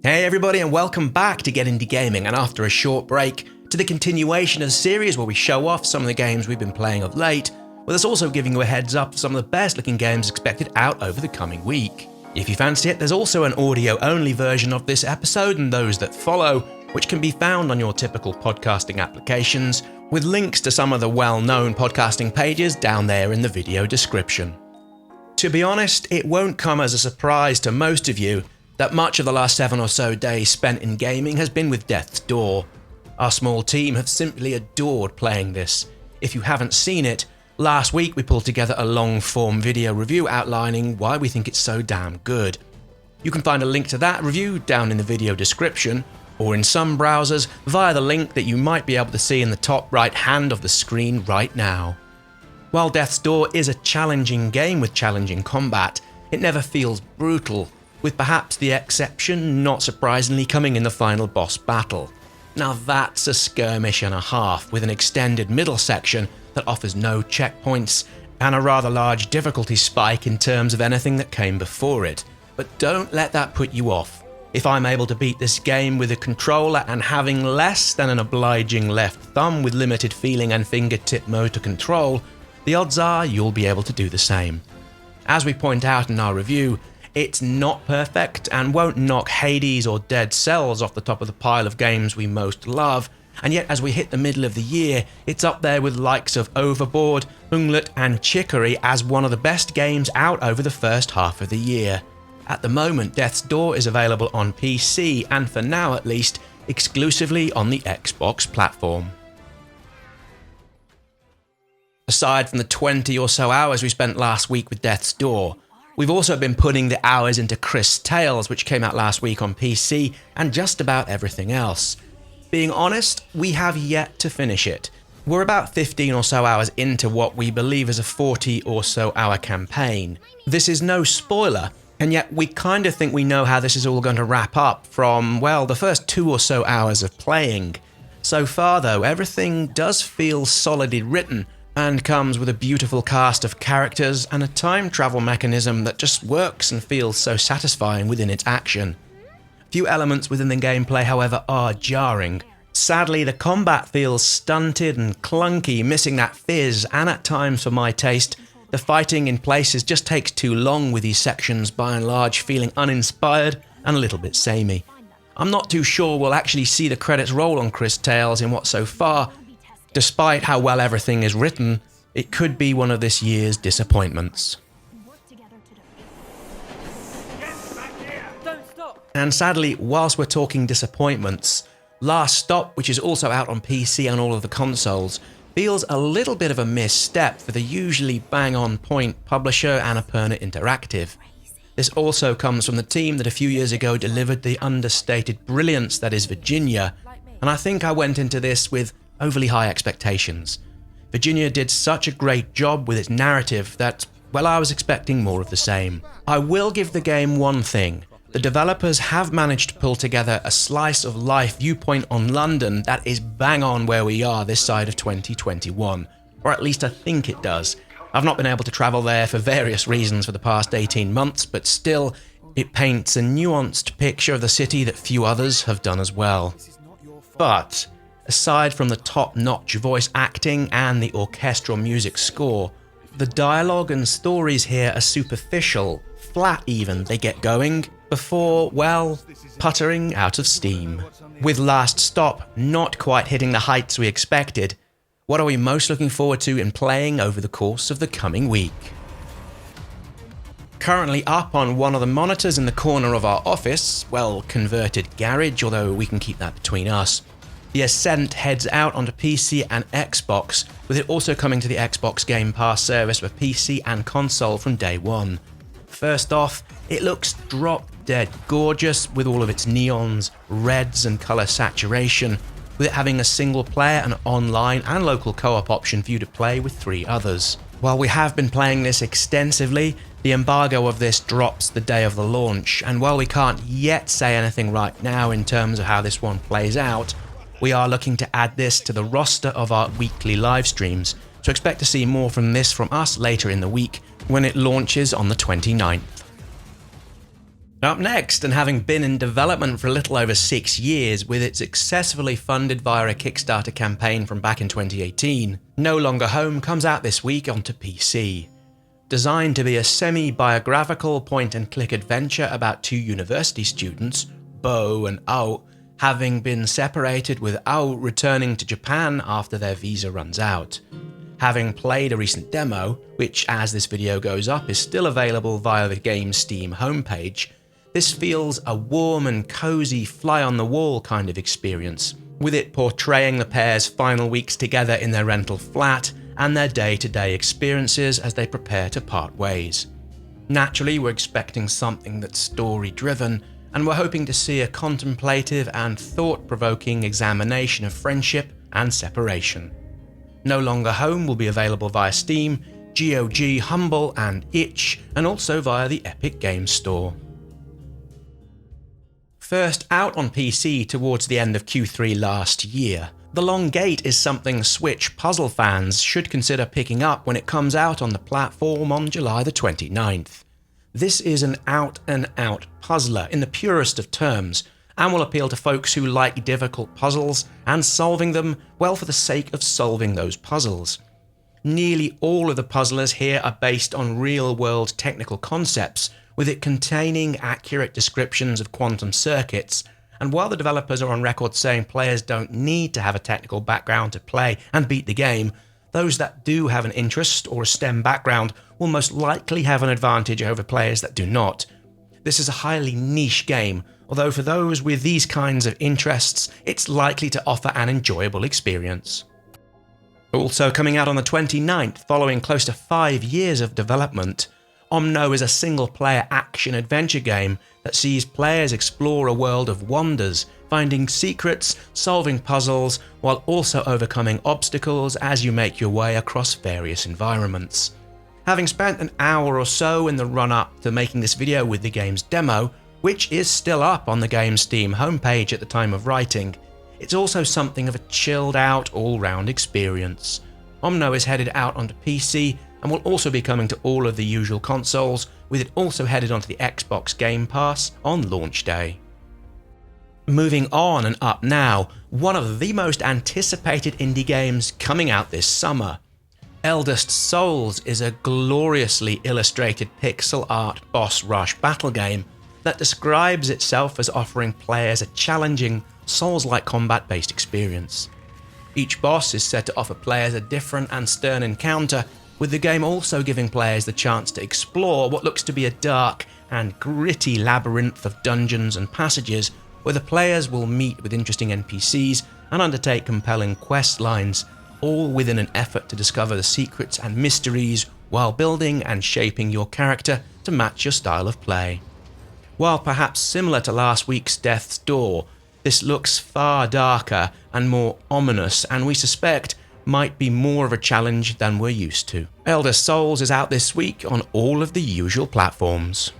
Hey everybody, and welcome back to Get Indie Gaming, and after a short break, to the continuation of the series where we show off some of the games we've been playing of late, with us also giving you a heads up of some of the best looking games expected out over the coming week. If you fancy it, there's also an audio only version of this episode and those that follow, which can be found on your typical podcasting applications, with links to some of the well-known podcasting pages down there in the video description. To be honest, it won't come as a surprise to most of you that much of the last 7 or so days spent in gaming has been with Death's Door. Our small team have simply adored playing this. If you haven't seen it, last week we pulled together a long-form video review outlining why we think it's so damn good. You can find a link to that review down in the video description, or in some browsers via the link that you might be able to see in the top right hand of the screen right now. While Death's Door is a challenging game with challenging combat, it never feels brutal, with perhaps the exception, not surprisingly, coming in the final boss battle. Now that's a skirmish and a half, with an extended middle section that offers no checkpoints, and a rather large difficulty spike in terms of anything that came before it. But don't let that put you off. If I'm able to beat this game with a controller and having less than an obliging left thumb with limited feeling and fingertip motor control, the odds are you'll be able to do the same. As we point out in our review, it's not perfect and won't knock Hades or Dead Cells off the top of the pile of games we most love, and yet as we hit the middle of the year, it's up there with likes of Overboard, Unglet and Chicory as one of the best games out over the first half of the year. At the moment, Death's Door is available on PC and, for now at least, exclusively on the Xbox platform. Aside from the 20 or so hours we spent last week with Death's Door, we've also been putting the hours into Chris Tales, which came out last week on PC, and just about everything else. Being honest, we have yet to finish it. We're about 15 or so hours into what we believe is a 40 or so hour campaign. This is no spoiler, and yet we kind of think we know how this is all going to wrap up from, well, the first 2 or so hours of playing. So far though, everything does feel solidly written, and comes with a beautiful cast of characters and a time travel mechanism that just works and feels so satisfying within its action. Few elements within the gameplay, however, are jarring. Sadly, the combat feels stunted and clunky, missing that fizz, and at times, for my taste, the fighting in places just takes too long, with these sections by and large feeling uninspired and a little bit samey. I'm not too sure we'll actually see the credits roll on Chris Tales in what so far, despite how well everything is written, it could be one of this year's disappointments. And sadly, whilst we're talking disappointments, Last Stop, which is also out on PC and all of the consoles, feels a little bit of a misstep for the usually bang-on-point publisher Annapurna Interactive. This also comes from the team that a few years ago delivered the understated brilliance that is Virginia, and I think I went into this with overly high expectations. Virginia did such a great job with its narrative that, well, I was expecting more of the same. I will give the game one thing. The developers have managed to pull together a slice of life viewpoint on London that is bang on where we are this side of 2021. Or at least I think it does. I've not been able to travel there for various reasons for the past 18 months, but still, it paints a nuanced picture of the city that few others have done as well. But aside from the top-notch voice acting and the orchestral music score, the dialogue and stories here are superficial, flat even, they get going, before, well, puttering out of steam. With Last Stop not quite hitting the heights we expected, what are we most looking forward to in playing over the course of the coming week? Currently up on one of the monitors in the corner of our office, well, converted garage, although we can keep that between us, the Ascent heads out onto PC and Xbox, with it also coming to the Xbox Game Pass service for PC and console from day one. First off, it looks drop-dead gorgeous with all of its neons, reds and colour saturation, with it having a single player and online and local co-op option for you to play with 3 others. While we have been playing this extensively, the embargo of this drops the day of the launch, and while we can't yet say anything right now in terms of how this one plays out, we are looking to add this to the roster of our weekly live streams, so expect to see more from this from us later in the week when it launches on the 29th. Up next, and having been in development for a little over 6 years, with it successfully funded via a Kickstarter campaign from back in 2018, No Longer Home comes out this week onto PC. Designed to be a semi-biographical point-and-click adventure about two university students, Bo and Ao, having been separated, with Ao returning to Japan after their visa runs out. Having played a recent demo, which as this video goes up is still available via the game's Steam homepage, this feels a warm and cozy fly-on-the-wall kind of experience, with it portraying the pair's final weeks together in their rental flat and their day-to-day experiences as they prepare to part ways. Naturally, we're expecting something that's story-driven, and we're hoping to see a contemplative and thought-provoking examination of friendship and separation. No Longer Home will be available via Steam, GOG, Humble and Itch, and also via the Epic Games Store. First out on PC towards the end of Q3 last year, The Long Gate is something Switch puzzle fans should consider picking up when it comes out on the platform on July the 29th. This is an out-and-out puzzler in the purest of terms, and will appeal to folks who like difficult puzzles and solving them, well, for the sake of solving those puzzles. Nearly all of the puzzlers here are based on real-world technical concepts, with it containing accurate descriptions of quantum circuits, and while the developers are on record saying players don't need to have a technical background to play and beat the game, those that do have an interest or a STEM background will most likely have an advantage over players that do not. This is a highly niche game, although for those with these kinds of interests, it's likely to offer an enjoyable experience. Also coming out on the 29th, following close to 5 years of development, Omno is a single-player action-adventure game that sees players explore a world of wonders, finding secrets, solving puzzles, while also overcoming obstacles as you make your way across various environments. Having spent an hour or so in the run-up to making this video with the game's demo, which is still up on the game's Steam homepage at the time of writing, it's also something of a chilled-out, all-round experience. Omno is headed out onto PC, and will also be coming to all of the usual consoles, with it also headed onto the Xbox Game Pass on launch day. Moving on and up now, one of the most anticipated indie games coming out this summer. Eldest Souls is a gloriously illustrated pixel art boss rush battle game that describes itself as offering players a challenging, Souls-like combat-based experience. Each boss is said to offer players a different and stern encounter, with the game also giving players the chance to explore what looks to be a dark and gritty labyrinth of dungeons and passages, where the players will meet with interesting NPCs and undertake compelling quest lines, all within an effort to discover the secrets and mysteries while building and shaping your character to match your style of play. While perhaps similar to last week's Death's Door, this looks far darker and more ominous, and we suspect might be more of a challenge than we're used to. Eldest Souls is out this week on all of the usual platforms.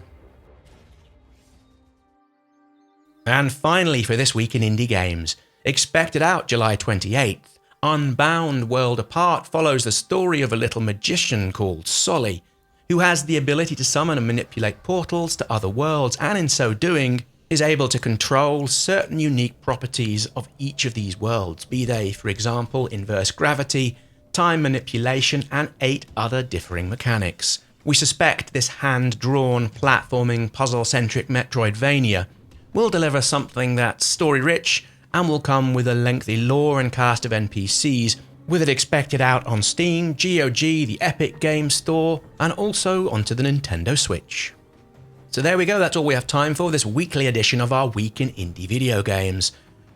And finally for this week in indie games, expected out July 28th, Unbound World Apart follows the story of a little magician called Solly, who has the ability to summon and manipulate portals to other worlds, and in so doing, is able to control certain unique properties of each of these worlds, be they, for example, inverse gravity, time manipulation, and 8 other differing mechanics. We suspect this hand-drawn, platforming, puzzle-centric Metroidvania will deliver something that's story-rich and will come with a lengthy lore and cast of NPCs, with it expected out on Steam, GOG, the Epic Games Store, and also onto the Nintendo Switch. So there we go, that's all we have time for this weekly edition of our Week in Indie Video Games.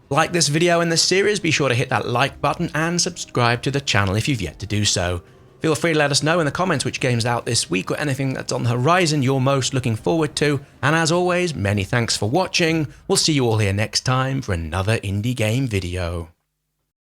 Like this video and this series, be sure to hit that like button and subscribe to the channel if you've yet to do so. Feel free to let us know in the comments which game's out this week or anything that's on the horizon you're most looking forward to, and as always, many thanks for watching. We'll see you all here next time for another indie game video.